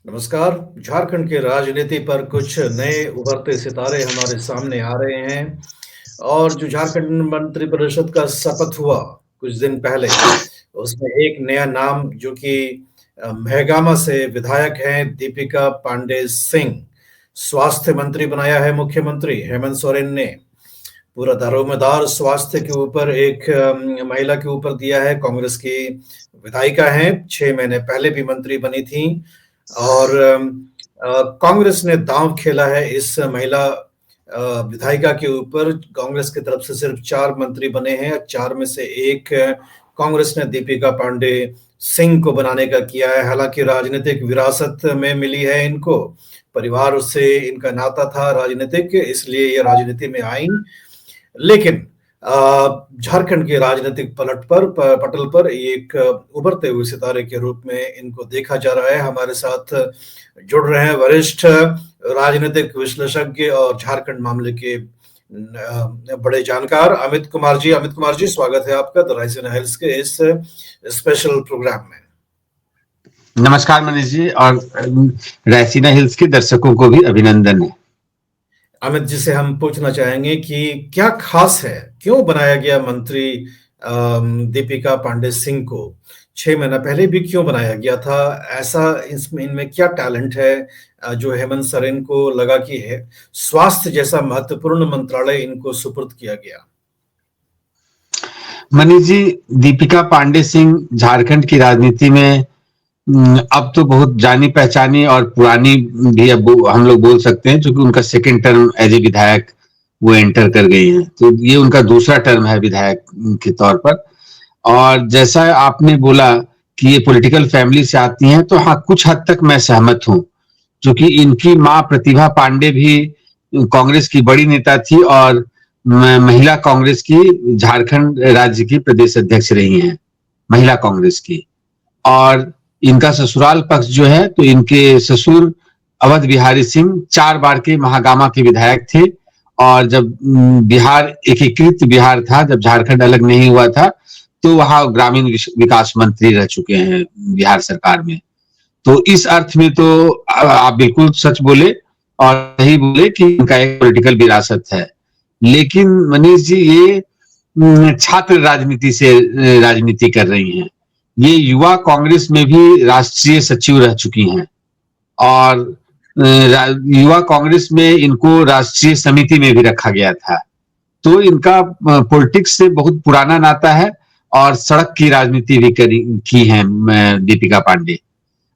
नमस्कार। झारखंड की राजनीति पर कुछ नए उभरते सितारे हमारे सामने आ रहे हैं और जो झारखंड मंत्री परिषद का शपथ हुआ कुछ दिन पहले, उसमें एक नया नाम जो कि महगामा से विधायक हैं दीपिका पांडे सिंह, स्वास्थ्य मंत्री बनाया है मुख्यमंत्री हेमंत सोरेन ने। पूरा दारोमदार स्वास्थ्य के ऊपर एक महिला के ऊपर दिया है। कांग्रेस की विधायिका हैं, 6 महीने पहले भी मंत्री बनी थीं और कांग्रेस ने दांव खेला है इस महिला विधायिका के ऊपर। कांग्रेस की तरफ से सिर्फ 4 मंत्री बने हैं, 4 में से एक कांग्रेस ने दीपिका पांडे सिंह को बनाने का किया है। हालांकि राजनीतिक विरासत में मिली है इनको, परिवार से इनका नाता था राजनीतिक, इसलिए ये राजनीति में आई। लेकिन झारखंड के राजनीतिक पटल पर एक उभरते हुए सितारे के रूप में इनको देखा जा रहा है। हमारे साथ जुड़ रहे हैं वरिष्ठ राजनीतिक विश्लेषज्ञ और झारखंड मामले के बड़े जानकार अमित कुमार जी। अमित कुमार जी, स्वागत है आपका द राइजिंग हिल्स के इस स्पेशल प्रोग्राम में। नमस्कार मनीष जी, और रायसीना हिल्स के दर्शकों को भी अभिनंदन है। अमित जी से हम पूछना चाहेंगे कि क्या खास है, क्यों बनाया गया मंत्री दीपिका पांडे सिंह को? 6 महीना पहले भी क्यों बनाया गया था? ऐसा इनमें क्या टैलेंट है जो हेमंत सोरेन को लगा कि है स्वास्थ्य जैसा महत्वपूर्ण मंत्रालय इनको सुपुर्द किया गया? मनीष जी, दीपिका पांडे सिंह झारखंड की राजनीति में अब तो बहुत जानी पहचानी और पुरानी भी अब हम लोग बोल सकते हैं, क्योंकि उनका सेकंड टर्म एज ए विधायक वो एंटर कर गई हैं। तो ये उनका दूसरा टर्म है विधायक के तौर पर। और जैसा आपने बोला कि ये पॉलिटिकल फैमिली से आती हैं, तो हाँ, कुछ हद तक मैं सहमत हूँ, क्योंकि इनकी माँ प्रतिभा पांडे भी कांग्रेस की बड़ी नेता थी और महिला कांग्रेस की झारखंड राज्य की प्रदेश अध्यक्ष रही हैं, महिला कांग्रेस की। और इनका ससुराल पक्ष जो है, तो इनके ससुर अवध बिहारी सिंह 4 बार के महागामा के विधायक थे। और जब बिहार एकीकृत बिहार था, जब झारखंड अलग नहीं हुआ था, तो वहां ग्रामीण विकास मंत्री रह चुके हैं बिहार सरकार में। तो इस अर्थ में तो आप बिल्कुल सच बोले और सही बोले कि इनका एक पॉलिटिकल विरासत है। लेकिन मनीष जी, ये छात्र राजनीति से राजनीति कर रही हैं। ये युवा कांग्रेस में भी राष्ट्रीय सचिव रह चुकी हैं और युवा कांग्रेस में इनको राष्ट्रीय समिति में भी रखा गया था। तो इनका पॉलिटिक्स से बहुत पुराना नाता है और सड़क की राजनीति भी की है दीपिका पांडे।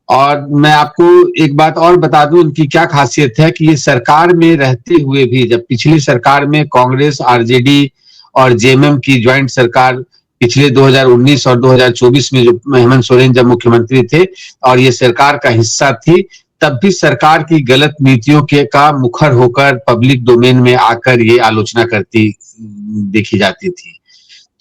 और मैं आपको एक बात और बता दूं, इनकी क्या खासियत है कि ये सरकार में रहते हुए भी, जब पिछली सरकार में कांग्रेस, आरजेडी और जेएमएम की ज्वाइंट सरकार पिछले 2019 और 2024 में, जो हेमंत सोरेन जब मुख्यमंत्री थे और ये सरकार का हिस्सा थी, तब भी सरकार की गलत नीतियों के का मुखर होकर पब्लिक डोमेन में आकर ये आलोचना करती देखी जाती थी।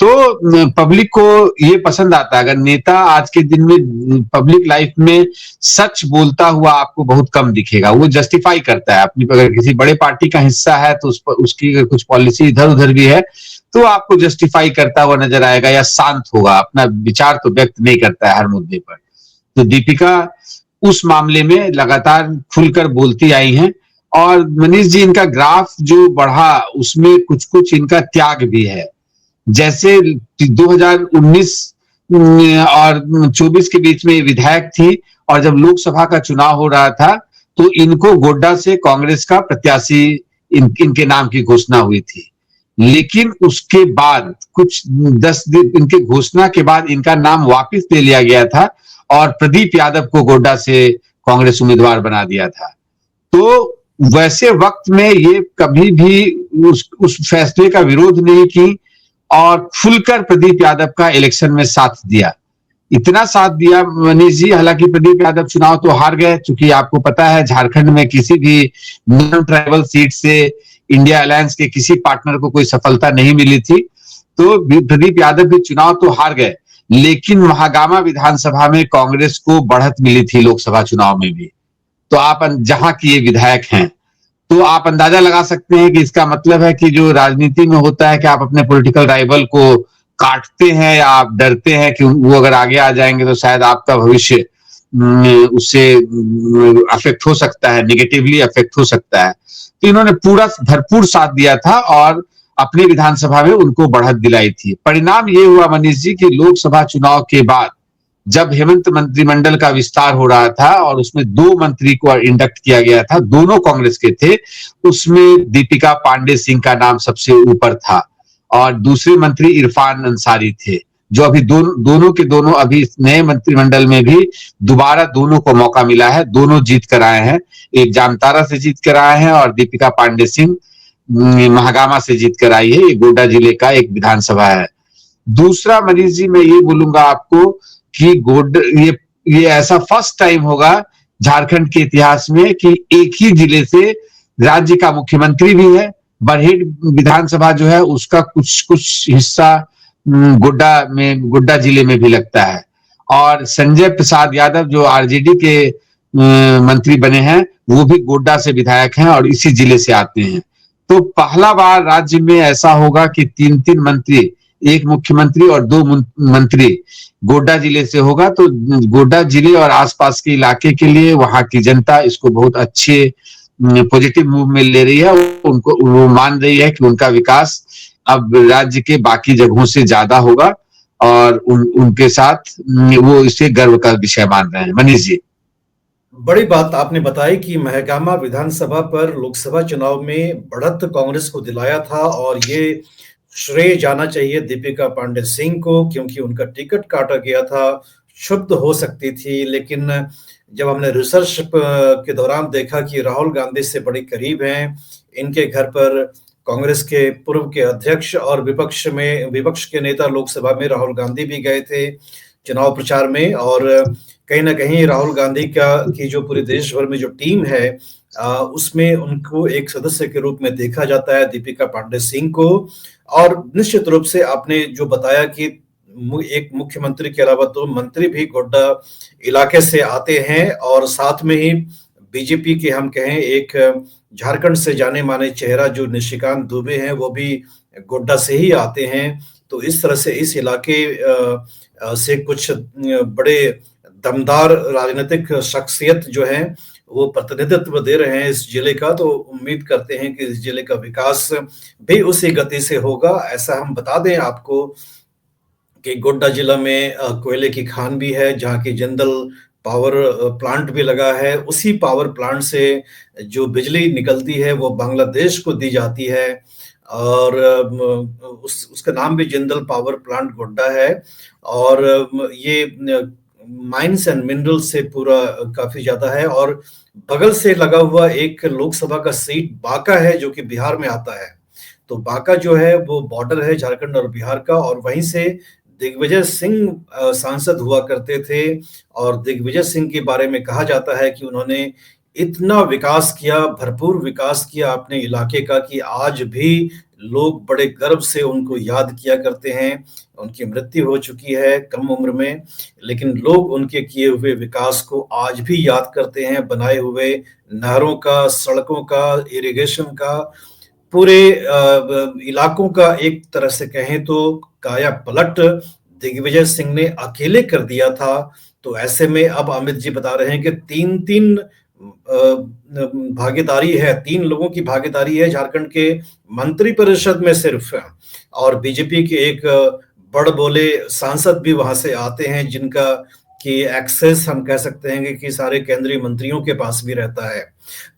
तो पब्लिक को ये पसंद आता है। अगर नेता आज के दिन में पब्लिक लाइफ में सच बोलता हुआ आपको बहुत कम दिखेगा, वो जस्टिफाई करता है अपनी। अगर किसी बड़े पार्टी का हिस्सा है तो उसकी अगर कुछ पॉलिसी इधर उधर भी है तो आपको जस्टिफाई करता हुआ नजर आएगा, या शांत होगा, अपना विचार तो व्यक्त नहीं करता है हर मुद्दे पर। तो दीपिका उस मामले में लगातार खुलकर बोलती आई हैं। और मनीष जी, इनका ग्राफ जो बढ़ा उसमें कुछ कुछ इनका त्याग भी है। जैसे 2019 और 24 के बीच में विधायक थी और जब लोकसभा का चुनाव हो रहा था तो इनको गोड्डा से कांग्रेस का प्रत्याशी इनके नाम की घोषणा हुई थी। लेकिन उसके बाद कुछ 10 दिन इनके घोषणा के बाद इनका नाम वापस ले लिया गया था और प्रदीप यादव को गोड्डा से कांग्रेस उम्मीदवार बना दिया था। तो वैसे वक्त में ये कभी भी उस फैसले का विरोध नहीं की और खुलकर प्रदीप यादव का इलेक्शन में साथ दिया। इतना साथ दिया मनीष जी, हालांकि प्रदीप यादव चुनाव तो हार गए, क्योंकि आपको पता है झारखंड में किसी भी नॉन ट्राइबल सीट से इंडिया अलायंस के किसी पार्टनर को कोई सफलता नहीं मिली थी। तो प्रदीप यादव भी चुनाव तो हार गए, लेकिन महागामा विधानसभा में कांग्रेस को बढ़त मिली थी लोकसभा चुनाव में भी। तो आप जहां की ये विधायक हैं, तो आप अंदाजा लगा सकते हैं कि इसका मतलब है कि जो राजनीति में होता है कि आप अपने पॉलिटिकल राइवल को काटते हैं या आप डरते हैं कि वो अगर आगे आ जाएंगे तो शायद आपका भविष्य उससे अफेक्ट हो सकता है, नेगेटिवली अफेक्ट हो सकता है। तो इन्होंने पूरा भरपूर साथ दिया था और अपनी विधानसभा में उनको बढ़त दिलाई थी। परिणाम ये हुआ मनीष जी कि लोकसभा चुनाव के बाद जब हेमंत मंत्रिमंडल का विस्तार हो रहा था और उसमें 2 मंत्री को इंडक्ट किया गया था, दोनों कांग्रेस के थे, उसमें दीपिका पांडे सिंह का नाम सबसे ऊपर था और दूसरे मंत्री इरफान अंसारी थे, जो अभी दोनों के दोनों अभी नए मंत्रिमंडल में भी दोबारा दोनों को मौका मिला है, दोनों जीत कर आए हैं। एक जामतारा से जीत कर आए हैं और दीपिका पांडे सिंह महागामा से जीत कर आई है। ये गोड्डा जिले का एक विधानसभा है। दूसरा मनीष जी मैं ये बोलूंगा आपको कि ये ऐसा फर्स्ट टाइम होगा झारखंड के इतिहास में कि एक ही जिले से राज्य का मुख्यमंत्री भी है। बरहेट विधानसभा जो है उसका कुछ हिस्सा गोड्डा जिले में भी लगता है और संजय प्रसाद यादव जो आरजेडी के मंत्री बने हैं वो भी गोड्डा से विधायक हैं और इसी जिले से आते हैं। तो पहला बार राज्य में ऐसा होगा कि 3 मंत्री, एक मुख्यमंत्री और 2 मंत्री गोड्डा जिले से होगा। तो गोड्डा जिले और आसपास के इलाके के लिए वहां की जनता इसको बहुत अच्छे पॉजिटिव मूव में ले रही है। उनको वो मान रही है कि उनका विकास अब राज्य के बाकी जगहों से ज्यादा होगा और उनके साथ वो इसे गर्व का विषय मान रहे हैं। मनीष जी, बड़ी बात आपने बताई कि महगामा विधानसभा पर लोकसभा चुनाव में बढ़त कांग्रेस को दिलाया था और ये श्रेय जाना चाहिए दीपिका पांडे सिंह को, क्योंकि उनका टिकट काटा गया था। क्षुब्ध हो सकती थी, लेकिन जब हमने रिसर्च के दौरान देखा कि राहुल गांधी से बड़ी करीब हैं, इनके घर पर कांग्रेस के पूर्व के अध्यक्ष और विपक्ष के नेता लोकसभा में राहुल गांधी भी गए थे चुनाव प्रचार में, और कहीं ना कहीं राहुल गांधी की जो पूरे देश भर में जो टीम है उसमें उनको एक सदस्य के रूप में देखा जाता है, दीपिका पांडे सिंह को। और निश्चित रूप से आपने जो बताया कि एक मुख्यमंत्री के अलावा 2 मंत्री भी गोड्डा इलाके से आते हैं और साथ में ही बीजेपी के हम कहें एक झारखंड से जाने माने चेहरा जो निशिकांत दुबे हैं वो भी गोड्डा से ही आते हैं। तो इस तरह से इस इलाके से कुछ बड़े दमदार राजनीतिक शख्सियत जो हैं वो प्रतिनिधित्व दे रहे हैं इस जिले का। तो उम्मीद करते हैं कि इस जिले का विकास भी उसी गति से होगा। ऐसा हम बता दें आपको कि गोड्डा जिला में कोयले की खान भी है, जहाँ की जिंदल पावर प्लांट भी लगा है। उसी पावर प्लांट से जो बिजली निकलती है वो बांग्लादेश को दी जाती है और उसका नाम भी जिंदल पावर प्लांट गोड्डा है। और ये माइंस एंड मिनरल से पूरा काफी ज्यादा है। और बगल से लगा हुआ एक लोकसभा का सीट बांका है जो कि बिहार में आता है। तो बांका जो है वो बॉर्डर है झारखंड और बिहार का, और वहीं से दिग्विजय सिंह सांसद हुआ करते थे। और दिग्विजय सिंह के बारे में कहा जाता है कि उन्होंने इतना विकास किया, भरपूर विकास किया अपने इलाके का, कि आज भी लोग बड़े गर्व से उनको याद किया करते हैं। उनकी मृत्यु हो चुकी है कम उम्र में, लेकिन लोग उनके किए हुए विकास को आज भी याद करते हैं। बनाए हुए नहरों का, सड़कों का, इरिगेशन का, पूरे इलाकों का एक तरह से कहें तो काया पलट दिग्विजय सिंह ने अकेले कर दिया था। तो ऐसे में अब अमित जी बता रहे हैं कि 3 भागीदारी है, 3 लोगों की भागीदारी है झारखंड के मंत्री परिषद में सिर्फ, और बीजेपी के एक बड़ बोले सांसद भी वहां से आते हैं जिनका कि एक्सेस हम कह सकते हैं कि सारे केंद्रीय मंत्रियों के पास भी रहता है।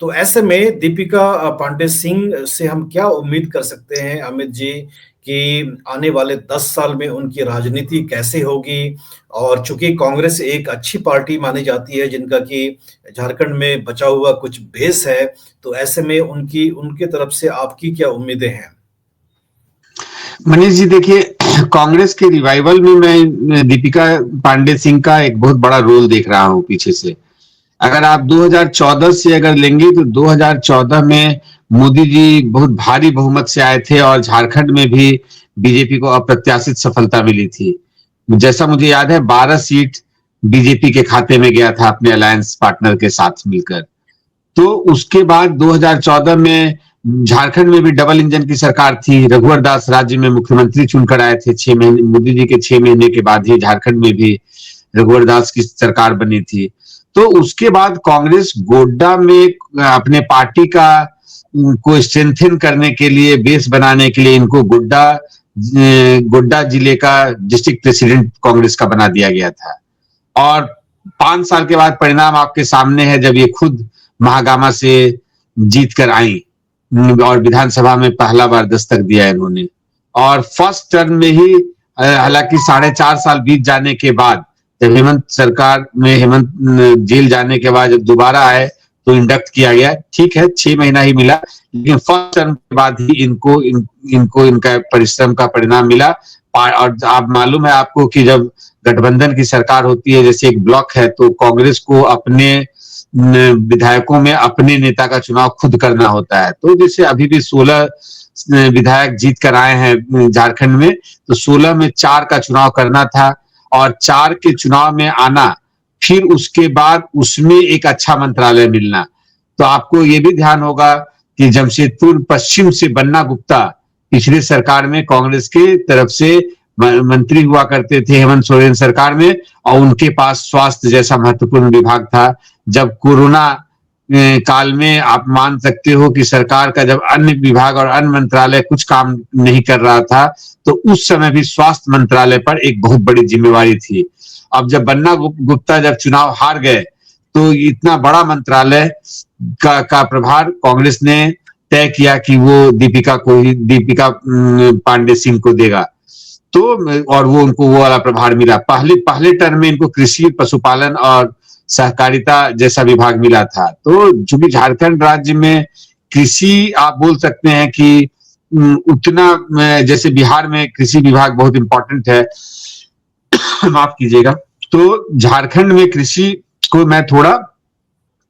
तो ऐसे में दीपिका पांडे सिंह से हम क्या उम्मीद कर सकते हैं अमित जी कि आने वाले 10 साल में उनकी राजनीति कैसे होगी? और चूंकि कांग्रेस एक अच्छी पार्टी मानी जाती है जिनका कि झारखंड में बचा हुआ कुछ बेस है, तो ऐसे में उनके तरफ से आपकी क्या उम्मीदें हैं? मनीष जी देखिए, कांग्रेस के रिवाइवल में मैं दीपिका पांडे सिंह का एक बहुत बड़ा रोल देख रहा हूं पीछे से। अगर आप 2014 से अगर लेंगे तो 2014 में मोदी जी बहुत भारी बहुमत से आए थे और झारखंड में भी बीजेपी को अप्रत्याशित सफलता मिली थी। जैसा मुझे याद है 12 सीट बीजेपी के खाते में गया था अपने अलायंस पार्टनर के साथ मिलकर। तो उसके बाद 2014 में झारखंड में भी डबल इंजन की सरकार थी। रघुवर दास राज्य में मुख्यमंत्री चुनकर आए थे 6 महीने, मोदी जी के 6 महीने के बाद ही झारखंड में भी रघुवर दास की सरकार बनी थी। तो उसके बाद कांग्रेस गोड्डा में अपने पार्टी का को स्ट्रेंथन करने के लिए, बेस बनाने के लिए इनको गोड्डा जिले का डिस्ट्रिक्ट प्रेसिडेंट कांग्रेस का बना दिया गया था। और 5 साल के बाद परिणाम आपके सामने है, जब ये खुद महागामा से जीत कर आई और विधानसभा में पहला बार दस्तक दिया इन्होंने। और फर्स्ट टर्म में ही, हालांकि 4.5 साल बीत जाने के बाद, जब हेमंत सरकार में हेमंत जेल जाने के बाद जब दोबारा आए तो इंडक्ट किया गया। ठीक है, 6 महीना ही मिला, लेकिन फर्स्ट टर्म के बाद ही इनको इनका परिश्रम का परिणाम मिला। और आप मालूम है आपको कि जब गठबंधन की सरकार होती है, जैसे एक ब्लॉक है, तो कांग्रेस को अपने विधायकों में अपने नेता का चुनाव खुद करना होता है। तो जैसे अभी भी 16 विधायक जीत कर आए हैं झारखंड में, तो 16 में 4 का चुनाव करना था, और 4 के चुनाव में आना, फिर उसके बाद उसमें एक अच्छा मंत्रालय मिलना। तो आपको ये भी ध्यान होगा कि जमशेदपुर पश्चिम से बन्ना गुप्ता पिछली सरकार में कांग्रेस के तरफ से मंत्री हुआ करते थे हेमंत सोरेन सरकार में, और उनके पास स्वास्थ्य जैसा महत्वपूर्ण विभाग था। जब कोरोना काल में आप मान सकते हो कि सरकार का जब अन्य विभाग और अन्य मंत्रालय कुछ काम नहीं कर रहा था, तो उस समय भी स्वास्थ्य मंत्रालय पर एक बहुत बड़ी जिम्मेवारी थी। अब जब बन्ना गुप्ता जब चुनाव हार गए, तो इतना बड़ा मंत्रालय का प्रभार कांग्रेस ने तय किया कि वो दीपिका पांडे सिंह को देगा। तो और उनको वो वाला प्रभार मिला। पहले टर्म में इनको कृषि, पशुपालन और सहकारिता जैसा विभाग मिला था। तो चूंकि झारखंड राज्य में कृषि, आप बोल सकते हैं कि उतना, जैसे बिहार में कृषि विभाग बहुत इंपॉर्टेंट है, माफ कीजिएगा, तो झारखंड में कृषि को मैं थोड़ा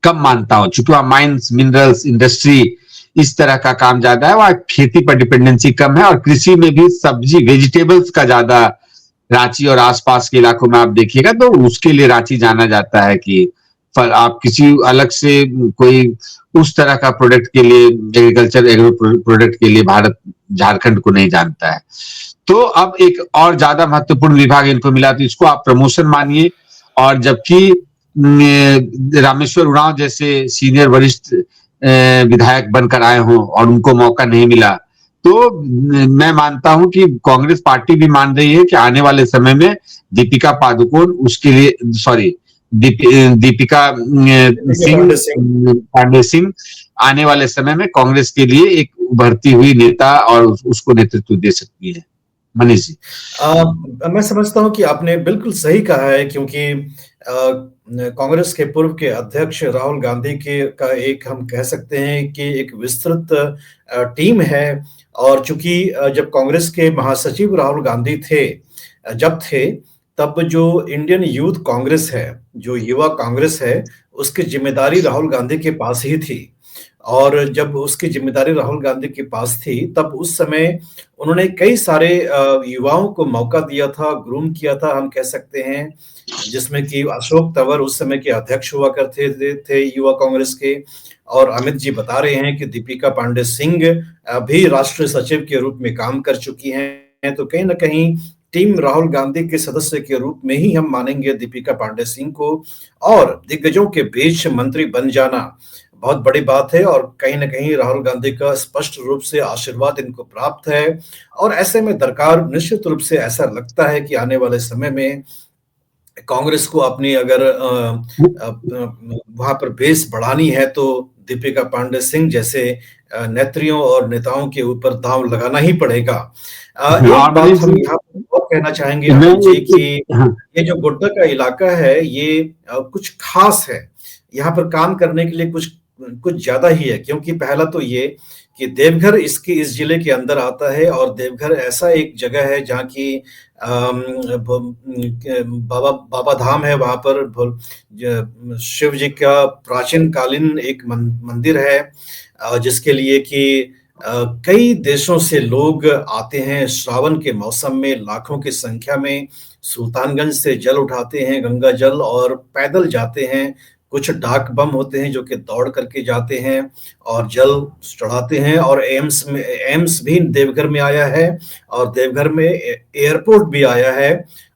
कम मानता हूं, चूंकि वहां माइंस, मिनरल्स, इंडस्ट्री, इस तरह का काम ज्यादा है। वहां खेती पर डिपेंडेंसी कम है, और कृषि में भी सब्जी, वेजिटेबल्स का ज्यादा, रांची और आसपास के इलाकों में आप देखिएगा तो उसके लिए रांची जाना जाता है कि आप किसी अलग से कोई उस तरह का प्रोडक्ट के लिए, एग्रो प्रोडक्ट के लिए भारत झारखंड को नहीं जानता है। तो अब एक और ज्यादा महत्वपूर्ण विभाग इनको मिला, तो इसको आप प्रमोशन मानिए। और जबकि रामेश्वर उरांव जैसे सीनियर वरिष्ठ विधायक बनकर आए हों और उनको मौका नहीं मिला, तो मैं मानता हूं कि कांग्रेस पार्टी भी मान रही है कि आने वाले समय में दीपिका पादुकोण उसके लिए, सॉरी, दीपिका पांडे सिंह आने वाले समय में कांग्रेस के लिए एक उभरती हुई नेता और उसको नेतृत्व दे सकती है। मनीष जी, मैं समझता हूं कि आपने बिल्कुल सही कहा है, क्योंकि कांग्रेस के पूर्व के अध्यक्ष राहुल गांधी के का एक, हम कह सकते हैं कि एक विस्तृत टीम है। और चूंकि जब कांग्रेस के महासचिव राहुल गांधी जब थे, तब जो इंडियन यूथ कांग्रेस है, जो युवा कांग्रेस है, उसकी जिम्मेदारी राहुल गांधी के पास ही थी। और जब उसकी जिम्मेदारी राहुल गांधी के पास थी, तब उस समय उन्होंने कई सारे युवाओं को मौका दिया था, ग्रूम किया था, हम कह सकते हैं, जिसमें कि अशोक तंवर उस समय के अध्यक्ष हुआ करते थे युवा कांग्रेस के। और अमित जी बता रहे हैं कि दीपिका पांडे सिंह भी राष्ट्रीय सचिव के रूप में काम कर चुकी हैं। तो कहीं ना कहीं टीम राहुल गांधी के सदस्य के रूप में ही हम मानेंगे दीपिका पांडे सिंह को। और दिग्गजों के बीच मंत्री बन जाना बहुत बड़ी बात है, और कहीं ना कहीं राहुल गांधी का स्पष्ट रूप से आशीर्वाद इनको प्राप्त है। और ऐसे में दरकार निश्चित रूप से ऐसा लगता है कि आने वाले समय में कांग्रेस को अपनी अगर वहां पर बेस बढ़ानी है, तो दीपिका पांडे सिंह जैसे नेत्रियों और नेताओं के ऊपर दांव लगाना ही पड़ेगा। एक बात हम यहाँ पर और कहना चाहेंगे अमित जी कि ये जो गोड्डा का इलाका है, ये कुछ खास है। यहाँ पर काम करने के लिए कुछ ज्यादा ही है, क्योंकि पहला तो ये कि देवघर इस जिले के अंदर आता है, और देवघर ऐसा एक जगह है जहाँ की बाबा धाम है। वहां पर शिव जी का प्राचीन कालीन एक मंदिर है, जिसके लिए कि कई देशों से लोग आते हैं श्रावण के मौसम में, लाखों की संख्या में सुल्तानगंज से जल उठाते हैं, गंगा जल, और पैदल जाते हैं। कुछ डाक बम होते हैं जो कि दौड़ करके जाते हैं और जल चढ़ाते हैं। और एम्स भी देवघर में आया है, और देवघर में एयरपोर्ट भी आया है।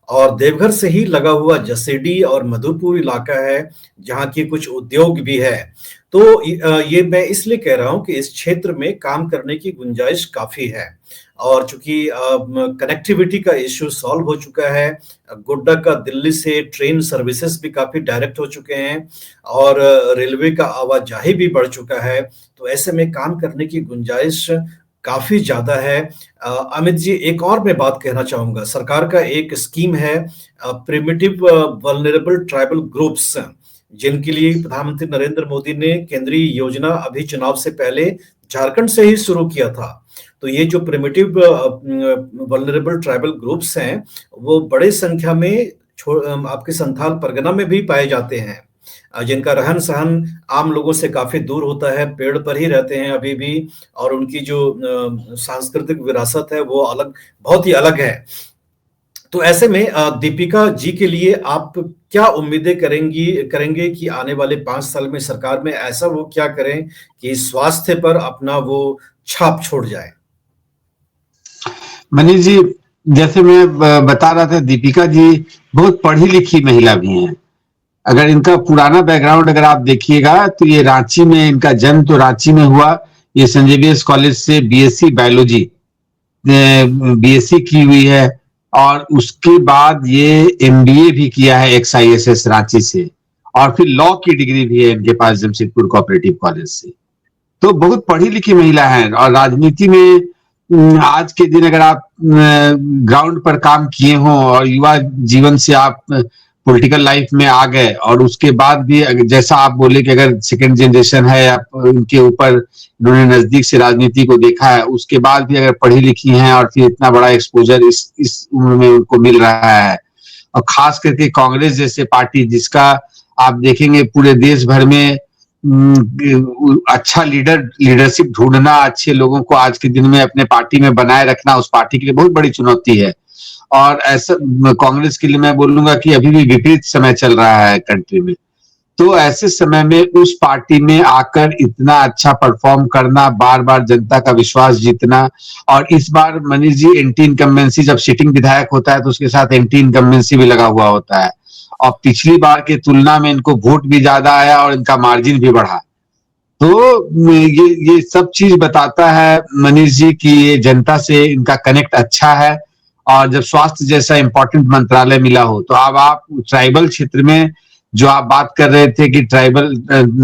और देवघर से ही लगा हुआ जसेडी और मधुपुर इलाका है, जहाँ के कुछ उद्योग भी है। तो ये मैं इसलिए कह रहा हूँ कि इस क्षेत्र में काम करने की गुंजाइश काफ़ी है। और चूँकि कनेक्टिविटी का इश्यू सॉल्व हो चुका है, गोड्डा का दिल्ली से ट्रेन सर्विसेज़ भी काफ़ी डायरेक्ट हो चुके हैं और रेलवे का आवाजाही भी बढ़ चुका है, तो ऐसे में काम करने की गुंजाइश काफ़ी ज़्यादा है। अमित जी, एक और मैं बात कहना चाहूँगा, सरकार का एक स्कीम है प्रिमिटिव वल्नरेबल ट्राइबल ग्रुप्स, जिनके लिए प्रधानमंत्री नरेंद्र मोदी ने केंद्रीय योजना अभी चुनाव से पहले झारखंड से ही शुरू किया था। तो ये जो प्रिमिटिव वल्नरेबल ट्राइबल ग्रुप्स हैं, वो बड़े संख्या में आपके संथाल परगना में भी पाए जाते हैं, जिनका रहन-सहन आम लोगों से काफ़ी दूर होता है, पेड़ पर ही रहते हैं अभी भी, और उनकी जो सांस्कृतिक विरासत है वो अलग, बहुत ही अलग है। तो ऐसे में दीपिका जी के लिए आप क्या उम्मीदें करेंगे कि आने वाले 5 साल में सरकार में ऐसा वो क्या करें कि स्वास्थ्य पर अपना वो छाप छोड़ जाए? मनीष जी, जैसे मैं बता रहा था, दीपिका जी बहुत पढ़ी लिखी महिला भी हैं। अगर इनका पुराना बैकग्राउंड अगर आप देखिएगा तो ये रांची में, इनका जन्म तो रांची में हुआ। ये सेंट जेवियर्स कॉलेज से बीएससी बायोलॉजी बीएससी की हुई है, और उसके बाद ये एमबीए भी किया है एक्सआईएसएस रांची से, और फिर लॉ की डिग्री भी है इनके पास जमशेदपुर कोऑपरेटिव कॉलेज से। तो बहुत पढ़ी लिखी महिला है। और राजनीति में आज के दिन अगर आप ग्राउंड पर काम किए हों और युवा जीवन से आप पॉलिटिकल लाइफ में आ गए, और उसके बाद भी जैसा आप बोले कि अगर सेकंड जनरेशन है या उनके ऊपर उन्होंने नजदीक से राजनीति को देखा है, उसके बाद भी अगर पढ़ी लिखी हैं और फिर इतना बड़ा एक्सपोजर इस उम्र में उनको मिल रहा है, और खास करके कांग्रेस जैसे पार्टी जिसका आप देखेंगे पूरे देश भर में अच्छा लीडरशिप ढूंढना, अच्छे लोगों को आज के दिन में अपने पार्टी में बनाए रखना उस पार्टी के लिए बहुत बड़ी चुनौती है। और ऐसा कांग्रेस के लिए मैं बोलूंगा कि अभी भी विपरीत समय चल रहा है कंट्री में। तो ऐसे समय में उस पार्टी में आकर इतना अच्छा परफॉर्म करना, बार बार जनता का विश्वास जीतना, और इस बार मनीष जी एंटी इनकम्बेंसी, जब सिटिंग विधायक होता है तो उसके साथ एंटी इनकम्बेंसी भी लगा हुआ होता है, और पिछली बार के तुलना में इनको वोट भी ज्यादा आया और इनका मार्जिन भी बढ़ा। तो ये सब चीज बताता है मनीष जी कि ये जनता से इनका कनेक्ट अच्छा है। और जब स्वास्थ्य जैसा इंपॉर्टेंट मंत्रालय मिला हो, तो अब आप ट्राइबल क्षेत्र में जो आप बात कर रहे थे कि ट्राइबल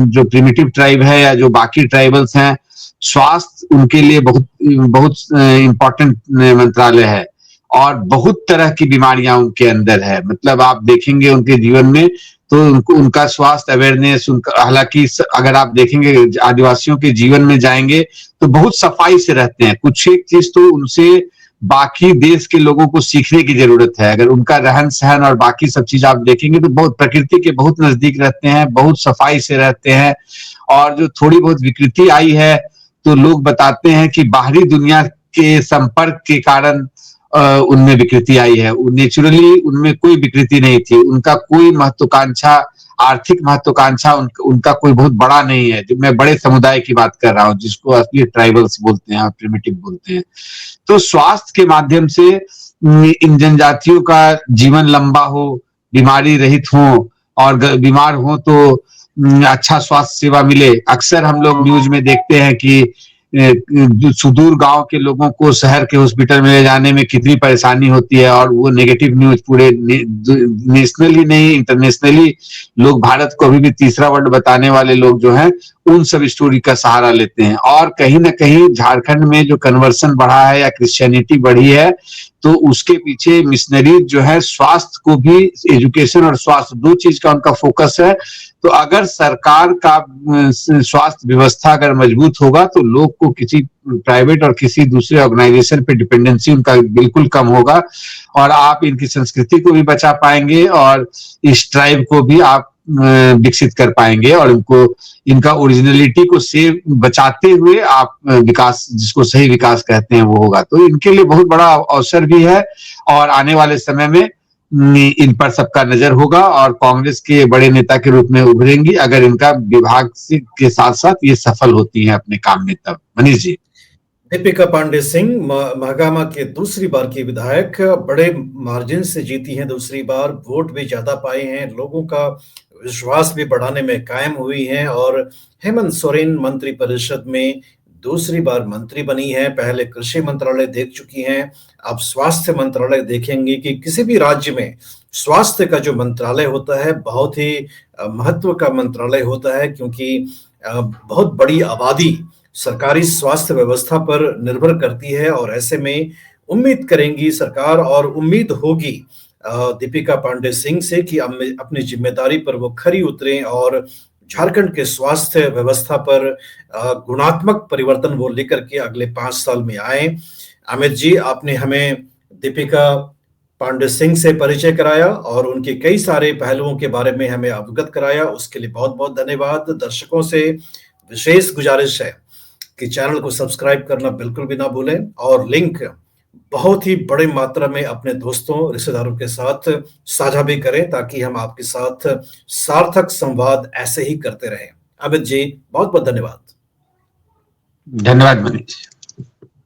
जो प्रिमिटिव ट्राइब है या जो बाकी ट्राइबल्स हैं, स्वास्थ्य उनके लिए बहुत बहुत इंपॉर्टेंट मंत्रालय है, और बहुत तरह की बीमारियां उनके अंदर है। मतलब आप देखेंगे उनके जीवन में तो उनका स्वास्थ्य अवेयरनेस, उनका, हालांकि अगर आप देखेंगे आदिवासियों के जीवन में जाएंगे तो बहुत सफाई से रहते हैं। कुछ एक चीज तो उनसे बाकी देश के लोगों को सीखने की जरूरत है। अगर उनका रहन सहन और बाकी सब चीज आप देखेंगे तो बहुत प्रकृति के बहुत नजदीक रहते हैं, बहुत सफाई से रहते हैं। और जो थोड़ी बहुत विकृति आई है तो लोग बताते हैं कि बाहरी दुनिया के संपर्क के कारण उनमें विकृति आई है। नेचुरली उनमें कोई विकृति नहीं थी, उनका कोई महत्वाकांक्षा, आर्थिक महत्वाकांक्षा उनका कोई बहुत बड़ा नहीं है। जो मैं बड़े समुदाय की बात कर रहा हूँ जिसको असली ट्राइबल्स बोलते हैं, प्रिमिटिव बोलते हैं। तो स्वास्थ्य के माध्यम से इन जनजातियों का जीवन लंबा हो, बीमारी रहित हो, और बीमार हो तो अच्छा स्वास्थ्य सेवा मिले। अक्सर हम लोग न्यूज में देखते हैं कि सुदूर गांव के लोगों को शहर के हॉस्पिटल में ले जाने में कितनी परेशानी होती है, और वो नेगेटिव न्यूज पूरे नेशनली नहीं इंटरनेशनली लोग, भारत को अभी भी तीसरा वर्ल्ड बताने वाले लोग जो हैं, उन सब स्टोरी का सहारा लेते हैं। और कहीं ना कहीं झारखंड में जो कन्वर्सन बढ़ा है या क्रिश्चियनिटी बढ़ी है, तो उसके पीछे मिशनरी जो है स्वास्थ्य को भी, एजुकेशन और स्वास्थ्य दो चीज का उनका फोकस है। तो अगर सरकार का स्वास्थ्य व्यवस्था अगर मजबूत होगा तो लोग को किसी प्राइवेट और किसी दूसरे ऑर्गेनाइजेशन पे डिपेंडेंसी उनका बिल्कुल कम होगा, और आप इनकी संस्कृति को भी बचा पाएंगे और इस ट्राइब को भी आप विकसित कर पाएंगे, और इनको इनका ओरिजिनलिटी को सेव बचाते हुए आप विकास, जिसको सही विकास कहते हैं, वो होगा। तो इनके लिए बहुत बड़ा अवसर भी है, और आने वाले समय में इन पर सबका नजर होगा और कांग्रेस के बड़े नेता के रूप में उभरेंगी अगर इनका विभाग के साथ साथ ये सफल होती है अपने काम में। तब मनीष जी। दीपिका पांडे सिंह महागामा के दूसरी बार की विधायक, बड़े मार्जिन से जीती हैं दूसरी बार, वोट भी ज्यादा पाए हैं, लोगों का विश्वास भी बढ़ाने में कायम हुई हैं और हेमंत सोरेन मंत्रिपरिषद में दूसरी बार मंत्री बनी हैं। पहले कृषि मंत्रालय देख चुकी हैं, अब स्वास्थ्य मंत्रालय देखेंगी कि किसी भी राज्य में स्वास्थ्य का जो मंत्रालय होता है बहुत ही महत्व का मंत्रालय होता है, क्योंकि बहुत बड़ी आबादी सरकारी स्वास्थ्य व्यवस्था पर निर्भर करती है और ऐसे में उम्मीद करेंगी सरकार और उम्मीद होगी दीपिका पांडे सिंह से कि अपनी जिम्मेदारी पर वो खरी उतरें और झारखंड के स्वास्थ्य व्यवस्था पर गुणात्मक परिवर्तन वो लेकर के अगले 5 साल में आए। अमित जी, आपने हमें दीपिका पांडे सिंह से परिचय कराया और उनके कई सारे पहलुओं के बारे में हमें अवगत कराया, उसके लिए बहुत बहुत धन्यवाद। दर्शकों से विशेष गुजारिश है कि चैनल को सब्सक्राइब करना बिल्कुल भी ना भूलें और लिंक बहुत ही बड़े मात्रा में अपने दोस्तों रिश्तेदारों के साथ साझा भी करें, ताकि हम आपके साथ सार्थक संवाद ऐसे ही करते रहें। अमित जी, बहुत बहुत धन्यवाद। धन्यवाद मनीष।